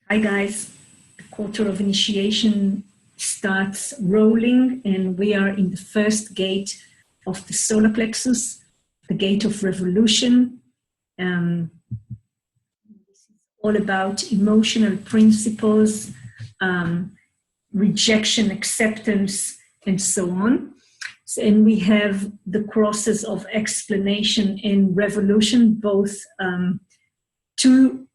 Hi guys, the quarter of initiation starts rolling and we are in the first gate of the solar plexus, the gate of revolution. This is all about emotional principles, rejection, acceptance, and so on. And we have the crosses of explanation and revolution, both two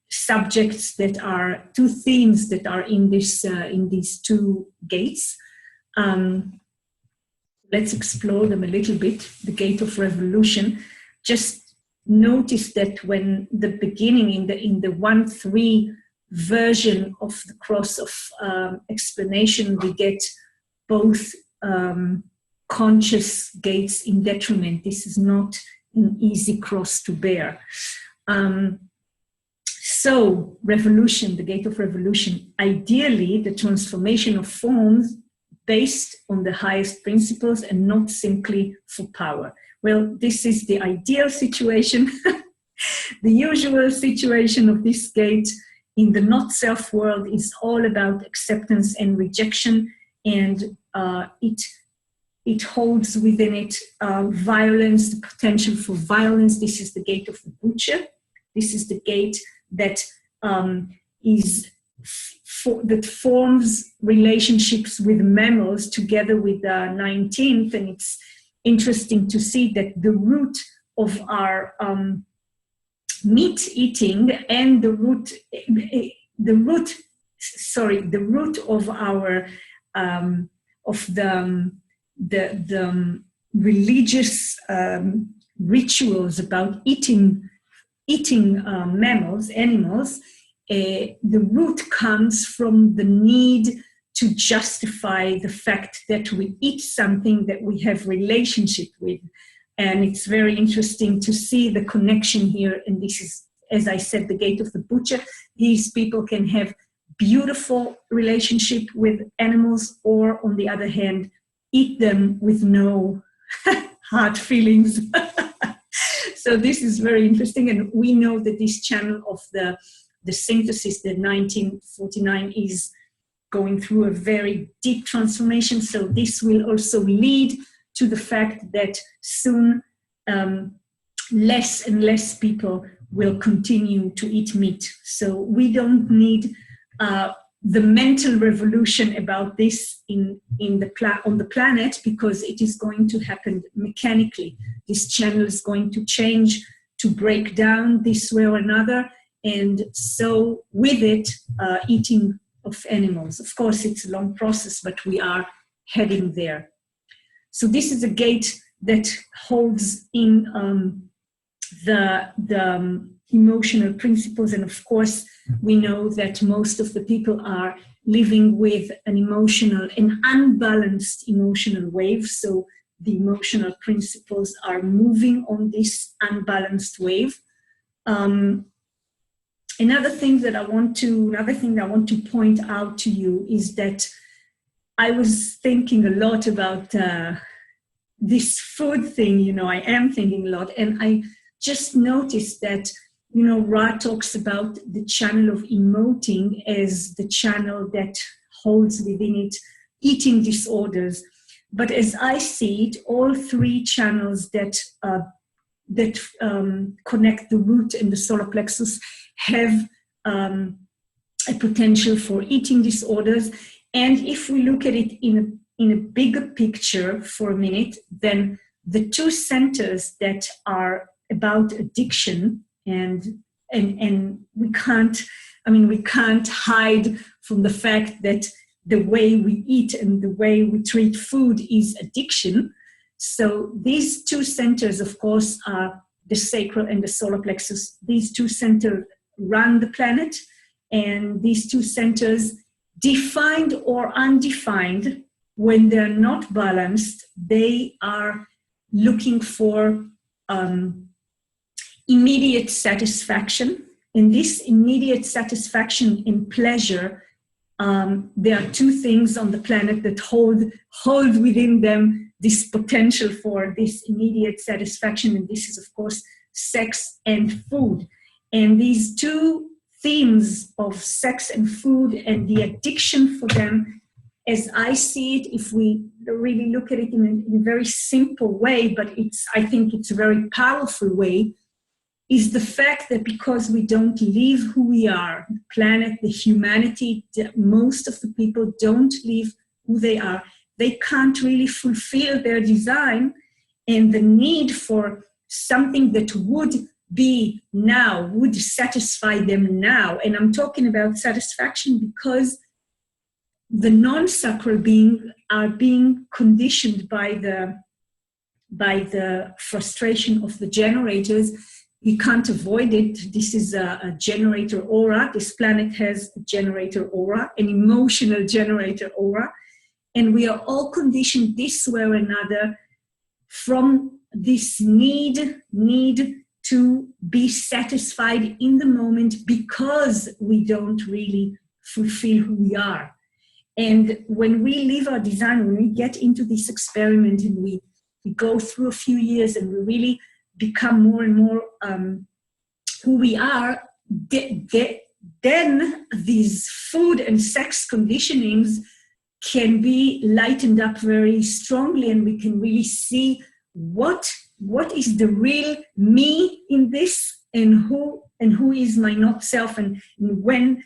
subjects that are two themes that are in this in these two gates. Let's explore them a little bit. The gate of revolution. Just notice that when the beginning in the 1-3 version of the cross of explanation, we get both conscious gates in detriment. This is not an easy cross to bear. So, revolution, the gate of revolution, ideally the transformation of forms based on the highest principles and not simply for power. Well, this is the ideal situation. The usual situation of this gate in the not-self world is all about acceptance and rejection, and it holds within it violence, the potential for violence. This is the gate of the butcher. This is the gate that that forms relationships with mammals together with the 19th, and it's interesting to see that the root of our meat eating and the root of our of the religious rituals about eating animals, the root comes from the need to justify the fact that we eat something that we have relationship with. And it's very interesting to see the connection here. And this is, as I said, the gate of the butcher. These people can have beautiful relationship with animals, or on the other hand, eat them with no hard feelings. So this is very interesting, and we know that this channel of the synthesis, the 1949, is going through a very deep transformation. So this will also lead to the fact that soon less and less people will continue to eat meat. So we don't need the mental revolution about this on the planet, because it is going to happen mechanically. This channel is going to change, to break down this way or another, and so with it, eating of animals. Of course, it's a long process, but we are heading there. So this is a gate that holds in the emotional principles, and of course, we know that most of the people are living with an unbalanced emotional wave. So the emotional principles are moving on this unbalanced wave. Another thing that I want to point out to you is that I was thinking a lot about this food thing. I am thinking a lot, and I just noticed that Ra talks about the channel of emoting as the channel that holds within it eating disorders. But as I see it, all three channels that connect the root and the solar plexus have a potential for eating disorders. And if we look at it in a bigger picture for a minute, then the two centers that are about addiction, and we can't hide from the fact that the way we eat and the way we treat food is addiction. So these two centers, of course, are the sacral and the solar plexus. These two centers run the planet, and these two centers, defined or undefined, when they're not balanced, they are looking for immediate satisfaction. In this immediate satisfaction and pleasure, there are two things on the planet that hold within them this potential for this immediate satisfaction, and this is, of course, sex and food. And these two themes of sex and food and the addiction for them, as I see it, if we really look at it in a very simple way, but I think it's a very powerful way, is the fact that because we don't live who we are, the planet, the humanity, most of the people don't live who they are. They can't really fulfill their design, and the need for something that would be now, would satisfy them now. And I'm talking about satisfaction because the non-sacral being are being conditioned by the frustration of the generators. We can't avoid it. This is a generator aura. This planet has a generator aura, an emotional generator aura. And we are all conditioned this way or another from this need to be satisfied in the moment because we don't really fulfill who we are. And when we live our design, when we get into this experiment and we go through a few years and we really become more and more who we are, then these food and sex conditionings can be lightened up very strongly, and we can really see what is the real me in this, and who is my not self, and when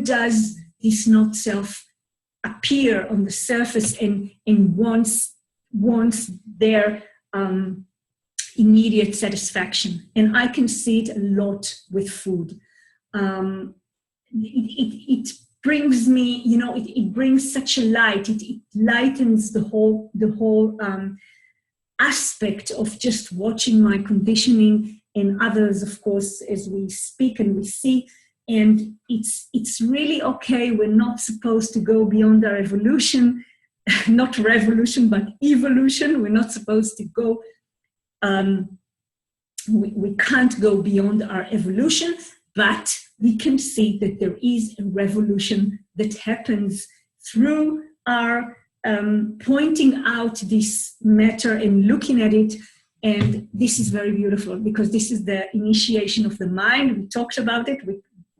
does this not self appear on the surface and wants their immediate satisfaction. And I can see it a lot with food. It brings me, it brings such a light. It lightens the whole aspect of just watching my conditioning and others, of course, as we speak and we see. And it's really okay. We're not supposed to go beyond our evolution, not revolution, but evolution. We're not supposed to go, we can't go beyond our evolution, but we can see that there is a revolution that happens through our pointing out this matter and looking at it. And this is very beautiful because this is the initiation of the mind. We talked about it.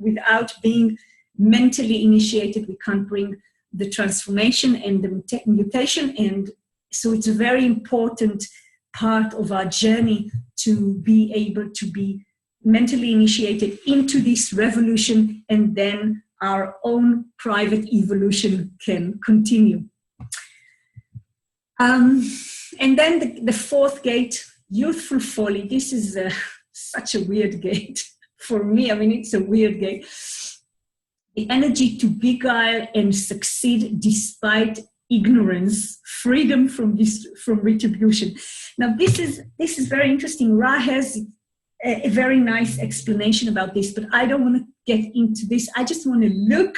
Without being mentally initiated, we can't bring the transformation and the mutation. And so it's a very important part of our journey to be able to be mentally initiated into this revolution, and then our own private evolution can continue. And then the fourth gate, youthful folly. This is such a weird gate. For me, I mean, it's a weird gate. The energy to beguile and succeed despite ignorance, freedom from retribution. Now, this is very interesting. Ra has a very nice explanation about this, but I don't want to get into this. I just want to look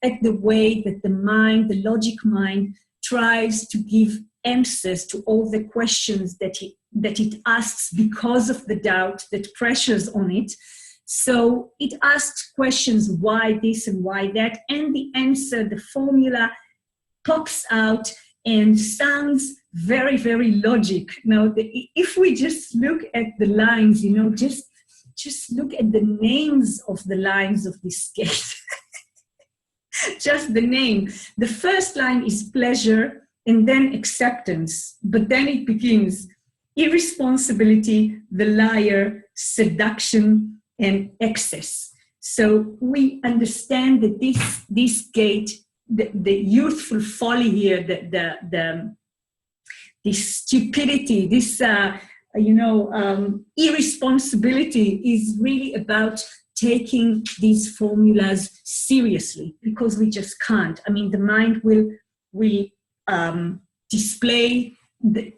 at the way that the mind, the logic mind, tries to give answers to all the questions that it asks because of the doubt that pressures on it. So it asks questions, why this and why that, and the answer, the formula, pops out and sounds very, very logic. Now, if we just look at the lines, just look at the names of the lines of this gate. Just the name. The first line is pleasure and then acceptance, but then it begins irresponsibility, the liar, seduction, and excess. So we understand that this gate, the youthful folly here, this stupidity, this irresponsibility is really about taking these formulas seriously, because we just can't. I mean, the mind will display the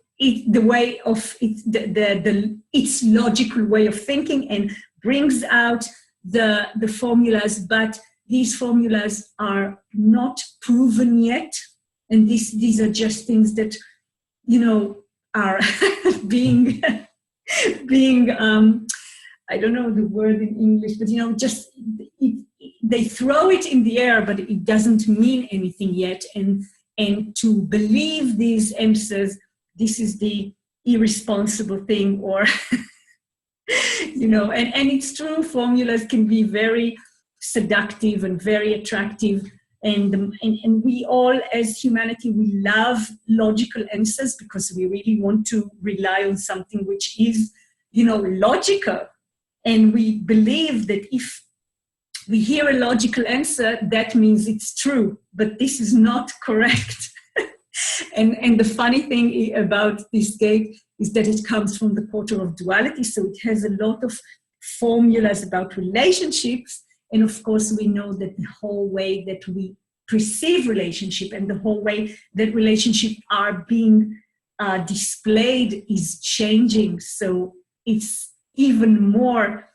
way of its logical way of thinking and brings out the formulas, but these formulas are not proven yet, and these are just things that are being I don't know the word in English, but they throw it in the air, but it doesn't mean anything yet. And to believe these answers, this is the irresponsible thing, or and it's true, formulas can be very seductive and very attractive. And we all, as humanity, we love logical answers because we really want to rely on something which is, logical. And we believe that if we hear a logical answer, that means it's true. But this is not correct. And the funny thing about this gate is that it comes from the quarter of duality. So it has a lot of formulas about relationships. And of course, we know that the whole way that we perceive relationship and the whole way that relationship are being displayed is changing. So it's even more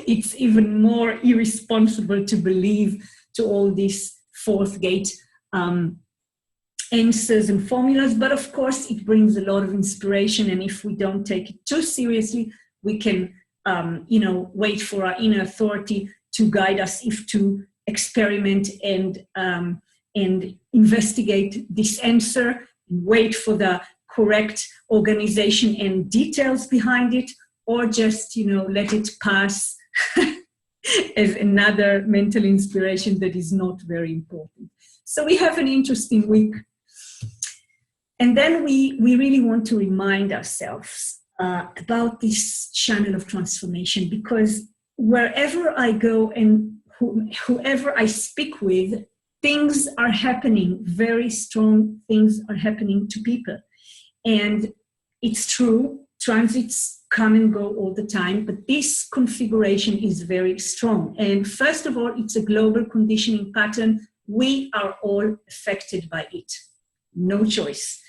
it's even more irresponsible to believe to all these fourth gate answers and formulas. But of course, it brings a lot of inspiration. And if we don't take it too seriously, we can, wait for our inner authority to guide us if to experiment and investigate this answer, wait for the correct organization and details behind it, or just, let it pass as another mental inspiration that is not very important. So we have an interesting week. And then we really want to remind ourselves about this channel of transformation, because wherever I go and whoever I speak with, things are happening, very strong things are happening to people. And it's true, transits come and go all the time, but this configuration is very strong. And first of all, it's a global conditioning pattern. We are all affected by it. No choice.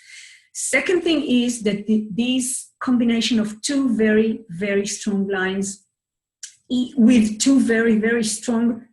Second thing is that this combination of two very, very strong lines with two very, very strong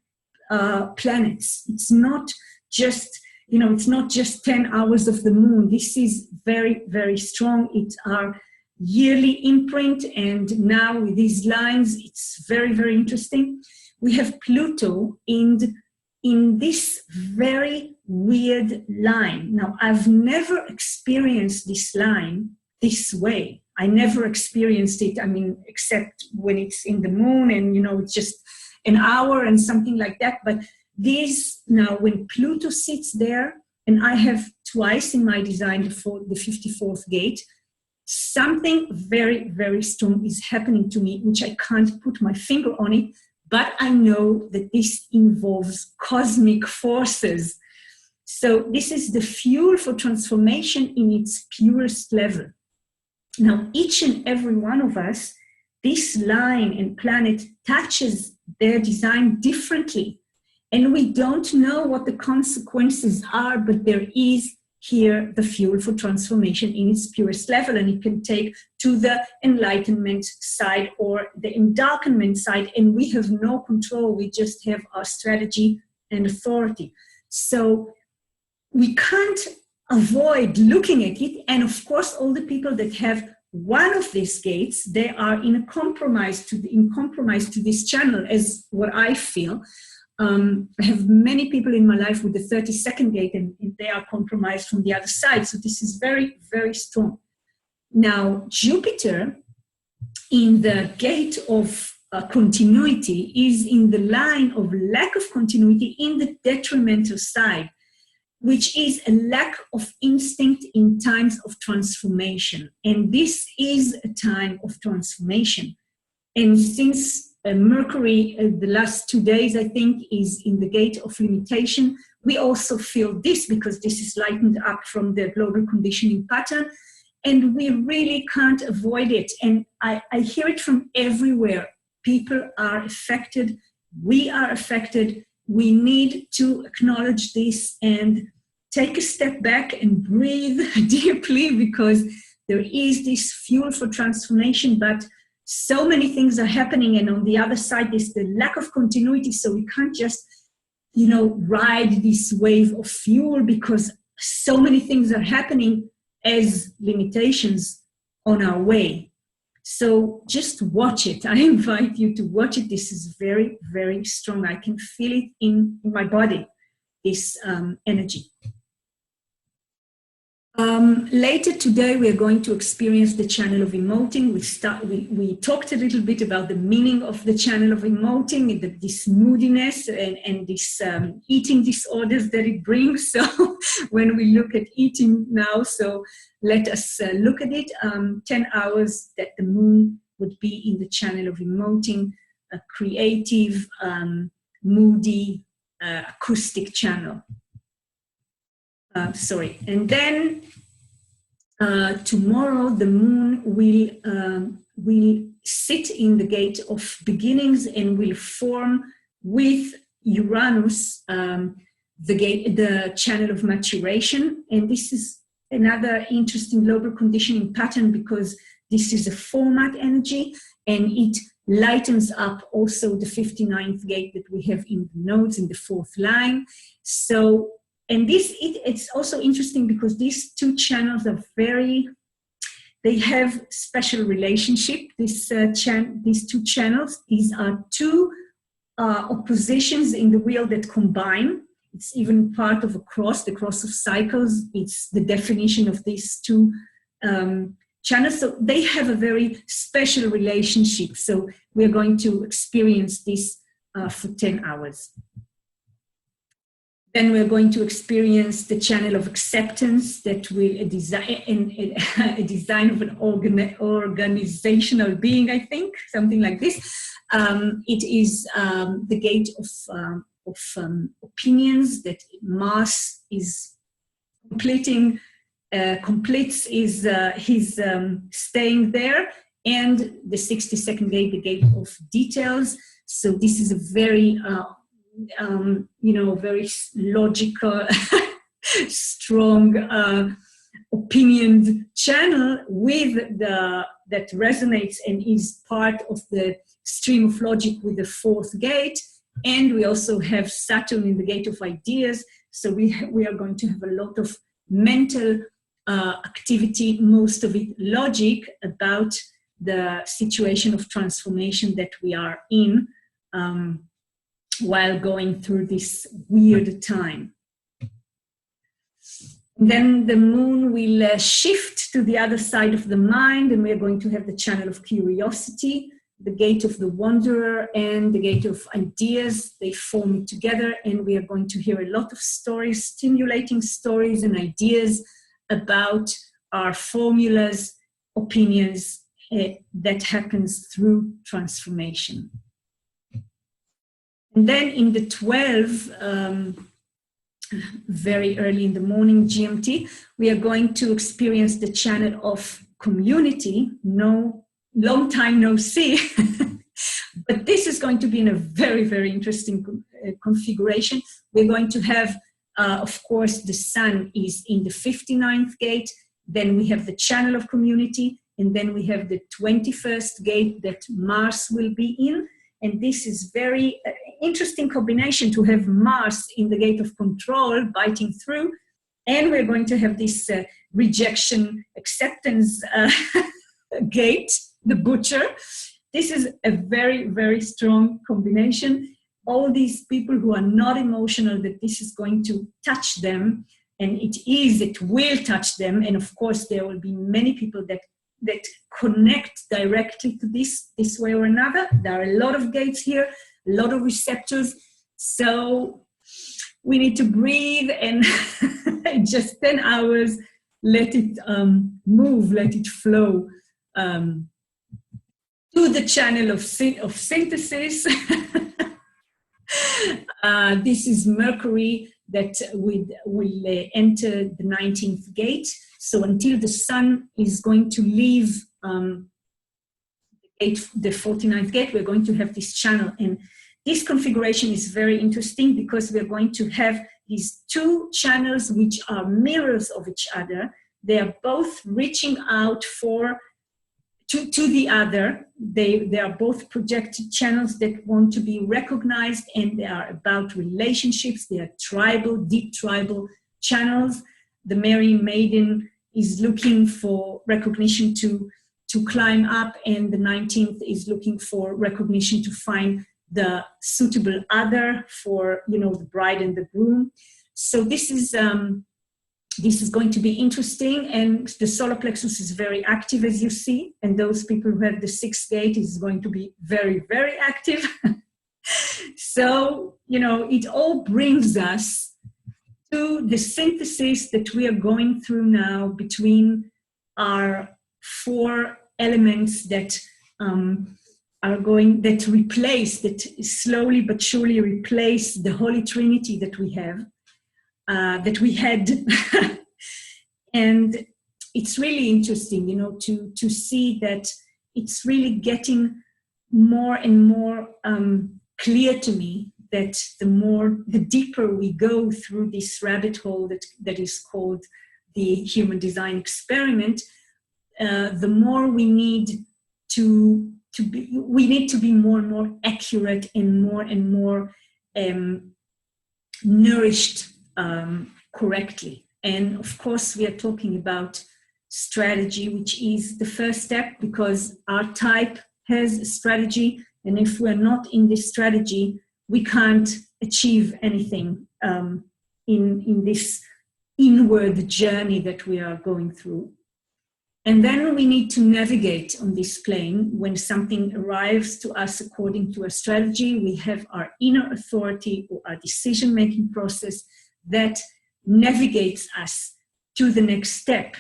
planets. It's not just, it's not just 10 hours of the moon. This is very, very strong. It's our yearly imprint. And now with these lines, it's very, very interesting. We have Pluto in this very weird line. Now, I've never experienced this line this way. I never experienced it, except when it's in the moon and, it's just an hour and something like that. But this, now, when Pluto sits there, and I have twice in my design the 54th gate, something very, very strong is happening to me, which I can't put my finger on it, but I know that this involves cosmic forces. So this is the fuel for transformation in its purest level. Now, each and every one of us, this line and planet touches their design differently. And we don't know what the consequences are, but there is here the fuel for transformation in its purest level, and it can take to the enlightenment side or the endarkenment side, and we have no control. We just have our strategy and authority. So we can't avoid looking at it. And of course, all the people that have one of these gates, they are in compromise to this channel, as what I feel. I have many people in my life with the 32nd gate, and they are compromised from the other side. So this is very, very strong. Now, Jupiter in the gate of continuity is in the line of lack of continuity in the detrimental side, which is a lack of instinct in times of transformation. And this is a time of transformation. And since Mercury, the last 2 days, I think, is in the gate of limitation, we also feel this because this is lightened up from the global conditioning pattern, and we really can't avoid it. And I hear it from everywhere. People are affected. We are affected. We need to acknowledge this and take a step back and breathe deeply, because there is this fuel for transformation, but so many things are happening, and on the other side is the lack of continuity. So we can't just, ride this wave of fuel, because so many things are happening as limitations on our way. So just watch it. I invite you to watch it. This is very, very strong. I can feel it in my body, this energy. Later today, we are going to experience the channel of emoting. We talked a little bit about the meaning of the channel of emoting, this moodiness and this eating disorders that it brings. So when we look at eating now, so let us look at it. 10 hours that the moon would be in the channel of emoting, a creative, moody, acoustic channel. And then tomorrow the moon will sit in the gate of beginnings and will form with Uranus the channel of maturation. And this is another interesting global conditioning pattern because this is a format energy and it lightens up also the 59th gate that we have in the nodes in the 4th line. So, and it's also interesting because these two channels are they have special relationship. These two channels, these are two oppositions in the wheel that combine. It's even part of the cross of cycles. It's the definition of these two channels. So they have a very special relationship. So we're going to experience this for 10 hours. Then we're going to experience the channel of acceptance that will a design of an organizational being, I think, something like this. It is the gate of opinions that Mars is completes his staying there, and the 62nd gate, the gate of details. So this is a very very logical, strong, opinioned channel that resonates and is part of the stream of logic with the 4th gate. And we also have Saturn in the gate of ideas. So we are going to have a lot of mental activity, most of it logic, about the situation of transformation that we are in. While going through this weird time. Then the moon will shift to the other side of the mind, and we're going to have the channel of curiosity, the gate of the wanderer, and the gate of ideas. They form together, and we are going to hear a lot of stories, stimulating stories and ideas about our formulas, opinions that happens through transformation. And then in the 12, very early in the morning GMT, we are going to experience the channel of community. No, long time no see, but this is going to be in a very, very interesting configuration. We're going to have, of course, the sun is in the 59th gate, then we have the channel of community, and then we have the 21st gate that Mars will be in. And this is very interesting combination to have Mars in the gate of control, biting through, and we're going to have this rejection, acceptance gate, the butcher. This is a very, very strong combination. All these people who are not emotional, that this is going to touch them, and it will touch them. And of course, there will be many people that connect directly to this way or another. There are a lot of gates here, a lot of receptors. So we need to breathe and just 10 hours, let it move, let it flow to the channel of synthesis. This is Mercury that will enter the 19th gate. So until the sun is going to leave the 49th gate, we're going to have this channel. And this configuration is very interesting because we're going to have these two channels which are mirrors of each other. They are both reaching out to the other. They are both projected channels that want to be recognized, and they are about relationships. They are tribal, deep tribal channels. The Merry Maiden is looking for recognition to climb up, and the 19th is looking for recognition to find the suitable other for, the bride and the groom. So this is this is going to be interesting, and the solar plexus is very active, as you see, and those people who have the sixth gate is going to be very, very active. So, it all brings us to the synthesis that we are going through now between our four elements that that slowly but surely replace the Holy Trinity that we have, that we had. And it's really interesting, to see that it's really getting more and more clear to me that the deeper we go through this rabbit hole that is called the human design experiment, the more we need to be more and more accurate and more nourished correctly. And of course, we are talking about strategy, which is the first step, because our type has a strategy. And if we're not in this strategy, we can't achieve anything in this inward journey that we are going through. And then we need to navigate on this plane. When something arrives to us according to a strategy, we have our inner authority or our decision-making process that navigates us to the next step.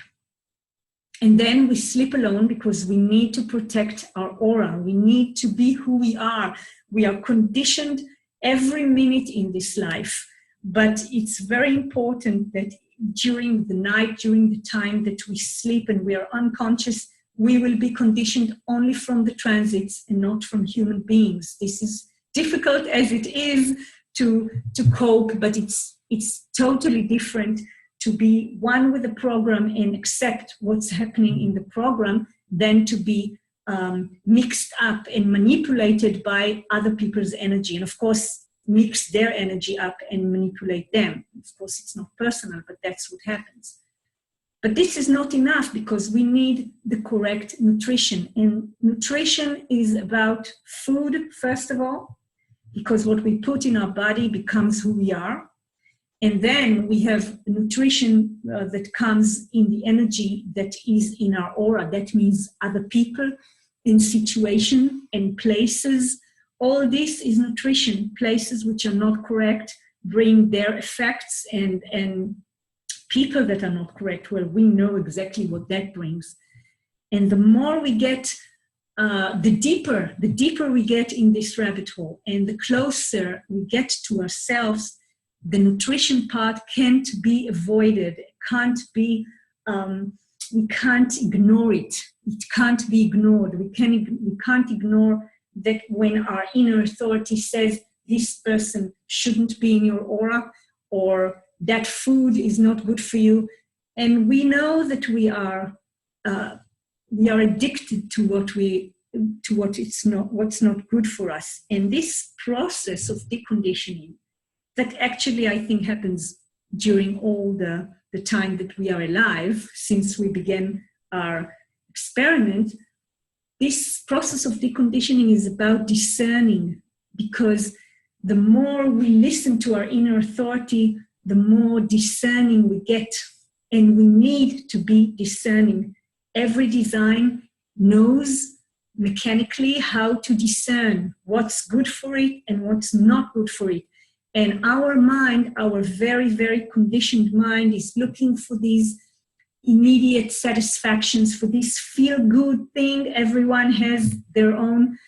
And then we sleep alone because we need to protect our aura. We need to be who we are. We are conditioned every minute in this life. But it's very important that during the night, during the time that we sleep and we are unconscious, we will be conditioned only from the transits and not from human beings. This is difficult as it is to cope, but it's totally different to be one with the program and accept what's happening in the program than to be mixed up and manipulated by other people's energy. And of course, mix their energy up and manipulate them. Of course, it's not personal, but that's what happens. But this is not enough because we need the correct nutrition. And nutrition is about food, first of all, because what we put in our body becomes who we are. And then we have nutrition that comes in the energy that is in our aura. That means other people, in situation and places. All this is nutrition. Places which are not correct bring their effects, and people that are not correct, well, we know exactly what that brings. And the more we get, the deeper we get in this rabbit hole, and the closer we get to ourselves, the nutrition part can't be avoided. It can't be, we can't ignore it. It can't be ignored. We can't ignore that when our inner authority says this person shouldn't be in your aura, or that food is not good for you. And we know that we are addicted to what's not good for us. And this process of deconditioning, that actually I think happens during all the time that we are alive, since we began our experiment. This process of deconditioning is about discerning, because the more we listen to our inner authority, the more discerning we get. And we need to be discerning. Every design knows mechanically how to discern what's good for it and what's not good for it. And our mind, our very, very conditioned mind, is looking for these immediate satisfactions, for this feel-good thing. Everyone has their own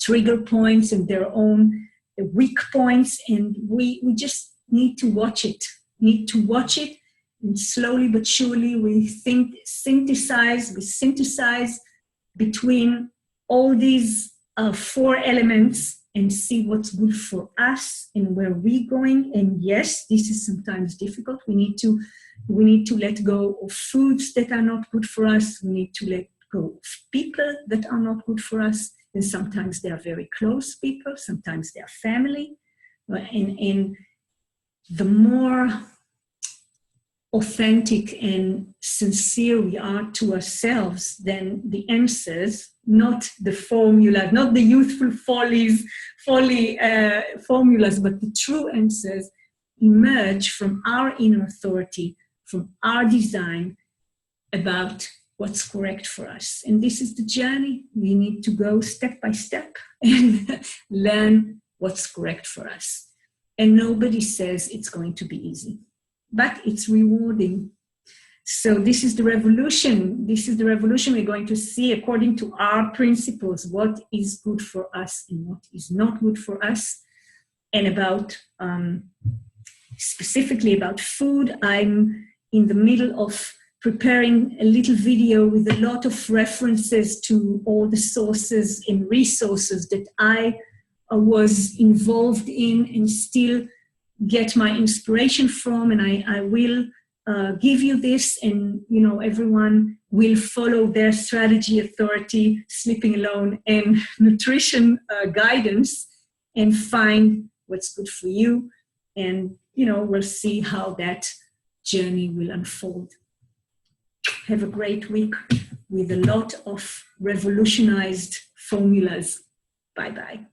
trigger points and their own weak points, and we just need to watch it. And slowly but surely we synthesize between all these four elements and see what's good for us and where we're going. And yes, this is sometimes difficult. We need to let go of foods that are not good for us. We need to let go of people that are not good for us. And sometimes they are very close people. Sometimes they are family. And the more authentic and sincere we are to ourselves, then the answers, not the formula, not the youthful folly formulas, but the true answers emerge from our inner authority, from our design about what's correct for us. And this is the journey. We need to go step by step and learn what's correct for us. And nobody says it's going to be easy, but it's rewarding. So this is the revolution. This is the revolution we're going to see according to our principles, what is good for us and what is not good for us. And about, specifically about food, I'm in the middle of preparing a little video with a lot of references to all the sources and resources that I was involved in and still get my inspiration from. And I will give you this, and everyone will follow their strategy, authority, sleeping alone, and nutrition guidance, and find what's good for you. And we'll see how that journey will unfold. Have a great week with a lot of revolutionized formulas. Bye-bye.